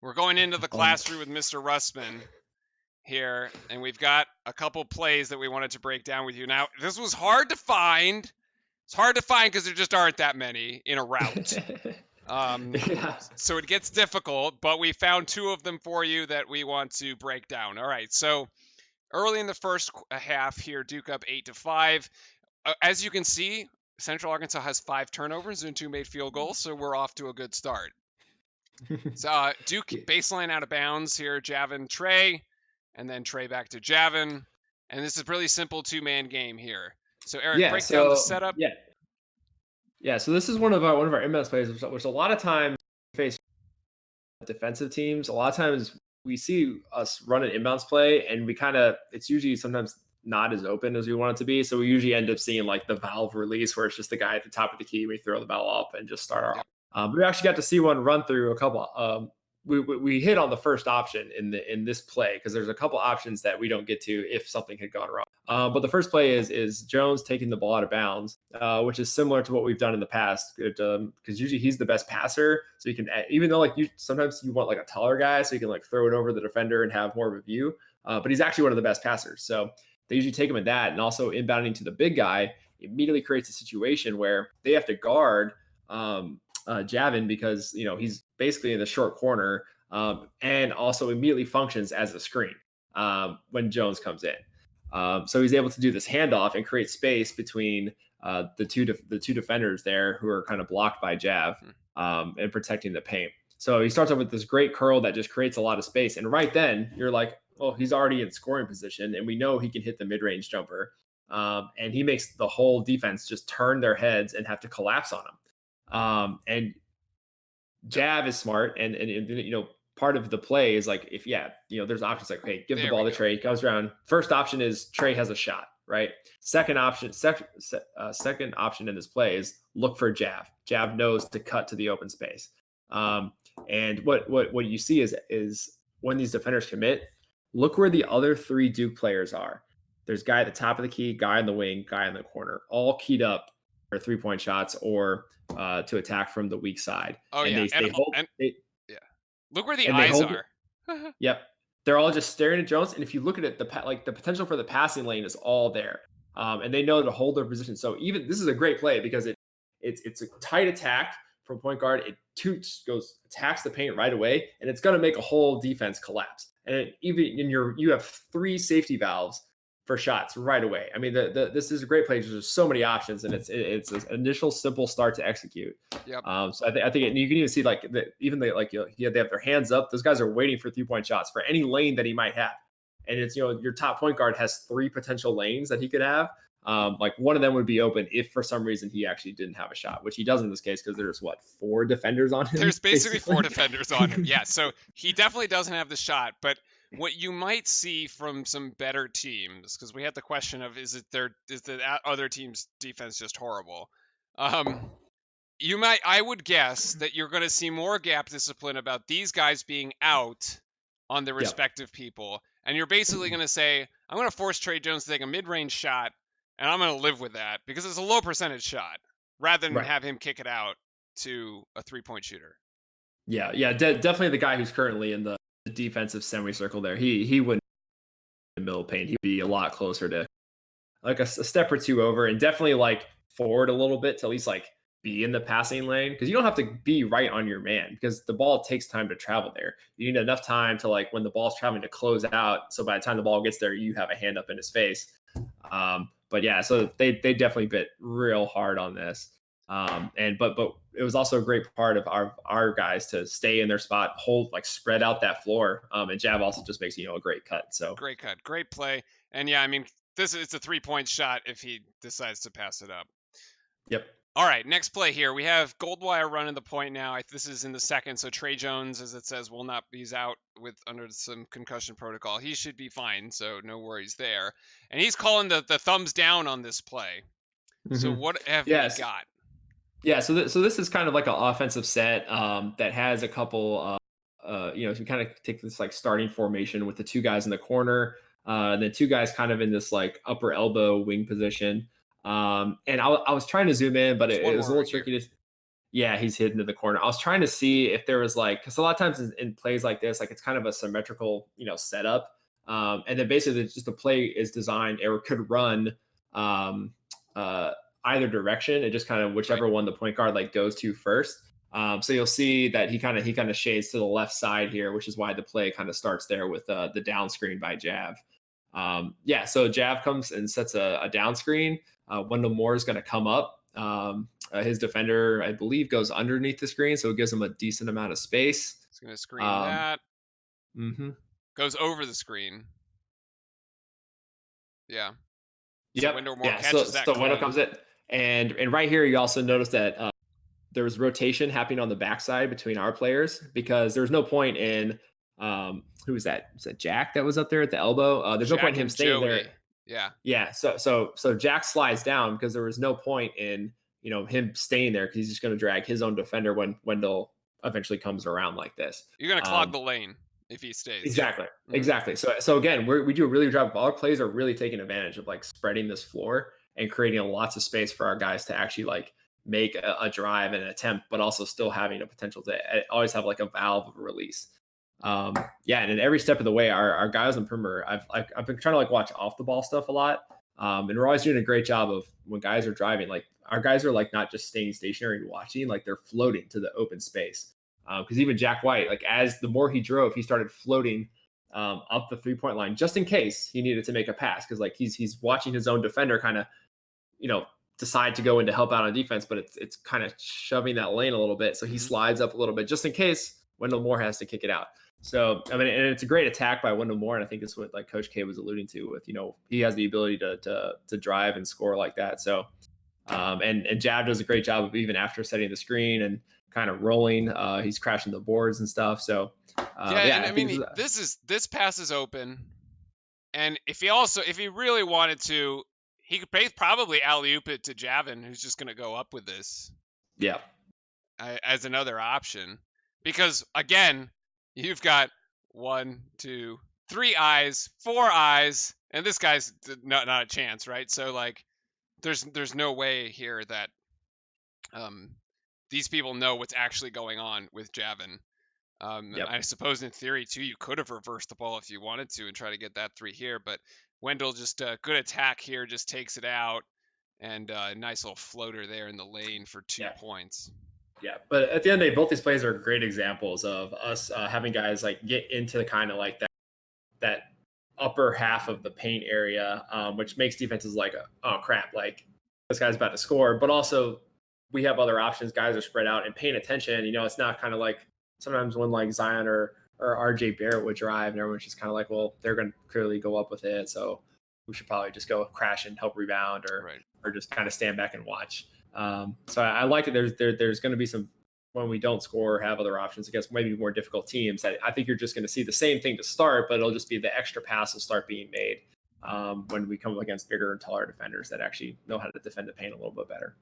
We're going into the classroom with Mr. Russman here, and we've got a couple plays that we wanted to break down with you. Now, this was hard to find. It's hard to find because there just aren't that many in a route. Yeah. So it gets difficult, but we found two of them for you that we want to break down. All right, so early in the first half here, Duke up 8-5. As you can see, Central Arkansas has 5 turnovers and 2 made field goals, so we're off to a good start. So Duke baseline out of bounds here, Javin, Trey, and then Trey back to Javin. And this is a really simple 2-man game here. So Eric, break down the setup. Yeah. So this is one of our inbounds plays, which a lot of times face defensive teams. A lot of times we see us run an inbounds play, and it's usually sometimes not as open as we want it to be. So we usually end up seeing like the valve release, where it's just the guy at the top of the key. We throw the ball up and just start our. Yep. But we actually got to see one run through a couple. We hit on the first option in this play because there's a couple options that we don't get to if something had gone wrong. But the first play is Jones taking the ball out of bounds, which is similar to what we've done in the past. Because usually he's the best passer, so you can, even though sometimes you want like a taller guy, so you can like throw it over the defender and have more of a view. But he's actually one of the best passers, so they usually take him at that. And also inbounding to the big guy immediately creates a situation where they have to guard Javin because he's basically in the short corner, and also immediately functions as a screen when Jones comes in. So he's able to do this handoff and create space between the two defenders there who are kind of blocked by Jav and protecting the paint. So he starts off with this great curl that just creates a lot of space. And right then you're like, well, he's already in scoring position, and we know he can hit the mid-range jumper. And he makes the whole defense just turn their heads and have to collapse on him. And Jav is smart, and part of the play is like, if there's options like, hey, give the ball to Trey. He comes around. First option is Trey has a shot, right? Second option in this play is look for Jav. Jav knows to cut to the open space. And what you see is when these defenders commit, look where the other 3 Duke players are. There's guy at the top of the key, guy in the wing, guy in the corner, all keyed up for 3-point shots or to attack from the weak side. Oh, and yeah. They hold. Look where the eyes are. Yep. They're all just staring at Jones. And if you look at it, the potential for the passing lane is all there. And they know to hold their position. So even this is a great play because it's a tight attack from point guard. It attacks the paint right away, and it's going to make a whole defense collapse. And you have 3 safety valves for shots right away. I mean, this is a great play. There's so many options, and it's an initial simple start to execute. Yep. So I think you can even see they have their hands up. Those guys are waiting for 3-point shots for any lane that he might have, and it's your top point guard has 3 potential lanes that he could have. Like one of them would be open if for some reason he actually didn't have a shot, which he does in this case because there's 4 defenders on him. There's basically 4 defenders on him. Yeah, so he definitely doesn't have the shot, but what you might see from some better teams, because we had the question of is the other team's defense just horrible? I would guess that you're going to see more gap discipline about these guys being out on their respective people, and you're basically going to say, I'm going to force Trey Jones to take a mid-range shot, and I'm going to live with that because it's a low percentage shot, rather than have him kick it out to a 3-point shooter. Yeah, definitely the guy who's currently in the defensive semicircle there. He wouldn't in the middle paint. He'd be a lot closer to like a step or 2 over, and definitely like forward a little bit to at least like be in the passing lane, because you don't have to be right on your man because the ball takes time to travel there. You need enough time to like when the ball's traveling to close out. So by the time the ball gets there, you have a hand up in his face. But yeah, so they definitely bit real hard on this. But it was also a great part of our guys to stay in their spot, hold, like spread out that floor. And Jav also just makes, a great cut. So great cut, great play. And yeah, I mean, it's a 3-point shot if he decides to pass it up. Yep. All right, next play here. We have Goldwire running the point now. This is in the second, so Trey Jones, as it says, he's out under some concussion protocol. He should be fine, so no worries there. And he's calling the thumbs down on this play. Mm-hmm. So what have we got? Yeah, so this is kind of like an offensive set that has a couple, we kind of take this like starting formation with the 2 guys in the corner, and then 2 guys kind of in this like upper elbow wing position. And I was trying to zoom in, but it was a little tricky to. Yeah, he's hidden in the corner. I was trying to see if there was like, because a lot of times in plays like this, like it's kind of a symmetrical, setup. And then basically just the play is designed or could run um, uh, either direction. It just kind of Right. whichever one the point guard like goes to first. So you'll see that he kind of shades to the left side here, which is why the play kind of starts there with the down screen by Jav. Yeah, so Jav comes and sets a down screen. Wendell Moore is going to come up. His defender, I believe, goes underneath the screen, so it gives him a decent amount of space. It's going to screen Um, that. mhm. Goes over the screen. Yeah. So Yep, Wendell Moore yeah. So catches that so Wendell clean. comes in, and right here you also notice that there was rotation happening on the backside between our players because there's no point in who was that? Was that Jack that was up there at the elbow? There's no point Jack in him and staying there. Joey. Yeah. Yeah, so Jack slides down because there was no point in him staying there because he's just going to drag his own defender when Wendell eventually comes around like this. You're going to clog Um, the lane if he stays. Yep. exactly, Hmm. exactly. So again, we do a really good job. Our plays are really taking advantage of like spreading this floor and creating lots of space for our guys to actually like make a drive and an attempt, but also still having a potential to always have like a valve of release. Um, yeah, and in every step of the way, our guys on perimeter, I've been trying to like watch off the ball stuff a lot, and we're always doing a great job of when guys are driving, like our guys are like not just staying stationary and watching, like they're floating to the open space. Because even Jack White, like as the more he drove, he started floating up the 3 point line just in case he needed to make a pass because like he's watching his own defender kind of you know decide to go in to help out on defense, but it's kind of shoving that lane a little bit, so he Hmm. slides up a little bit just in case Wendell Moore has to kick it out. So I mean, and it's a great attack by Wendell Moore, and I think it's what like Coach K was alluding to with he has the ability to drive and score like that. So and Jab does a great job of even after setting the screen and kind of rolling. He's crashing the boards and stuff. So Yeah, yeah, and I I think mean this pass is open, and if he really wanted to, he could probably alley oop it to Javin, who's just going to go up with this yeah, as another option, because again, you've got one, two, three eyes, four eyes, and this guy's not a chance, right? So like, there's no way here that um these people know what's actually going on with Javin. yep. I suppose in theory too, you could have reversed the ball if you wanted to and try to get that three here, but Wendell just good attack here, just takes it out, and a nice little floater there in the lane for 2 Yeah. points. Yeah, but at the end of the day, both these plays are great examples of us having guys like get into kind of like that upper half of the paint area, which makes defenses like, oh crap, like this guy's about to score. But also, we have other options. Guys are spread out and paying attention. It's not kind of like sometimes when like Zion or RJ Barrett would drive, and everyone's just kind of like, well, they're going to clearly go up with it, so we should probably just go crash and help rebound, Right. or just kind of stand back and watch. So I like it. There's going to be some when we don't score or have other options against maybe more difficult teams. I think you're just going to see the same thing to start, but it'll just be the extra pass will start being made when we come up against bigger and taller defenders that actually know how to defend the paint a little bit better.